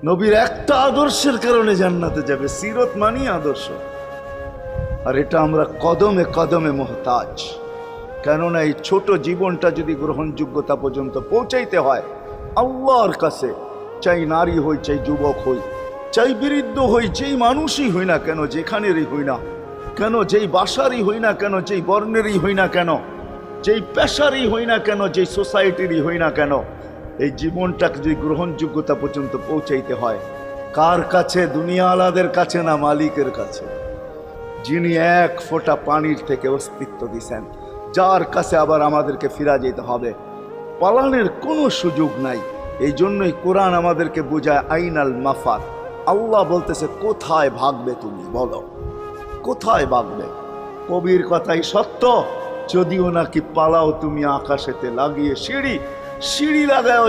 নবীর একটা আদর্শের কারণে জান্নাতে যাবে। সিরত মানি আদর্শ। আর এটা আমরা কদমে কদমে মুহতাজ। কেননা এই ছোট জীবনটা যদি গ্রহণযোগ্যতা পর্যন্ত পৌঁছাইতে হয় আল্লাহর কাছে, চাই নারী হই, চাই যুবক হই, চাই বৃদ্ধ হই, যেই মানুষই হই না কেন, যেখানেরই হই না কেন, যেই বাসারই হই না কেন, যেই বর্ণেরই হই না কেন, যেই পেশারই হই না কেন, যেই সোসাইটিরই হই না কেন, এই জীবনটাকে যদি গ্রহণযোগ্যতা পর্যন্ত পৌঁছাইতে হয় কার কাছে? দুনিয়া আলাদের কাছে না, মালিকের কাছে, যিনি এক ফোঁটা পানির থেকে অস্তিত্ব দিছেন, যার কাছে আবার আমাদেরকে ফিরা যেতে হবে। পালানের কোনো সুযোগ নাই। এই জন্যই কোরআন আমাদেরকে বোঝায় আইনাল মাফার। আল্লাহ বলতেছে কোথায় ভাগবে তুমি, বলো কোথায় ভাগবে? কবির কথাই সত্য, যদিও নাকি পালাও তুমি আকাশেতে লাগিয়ে সিঁড়ি, সিঁড়ি লাগাও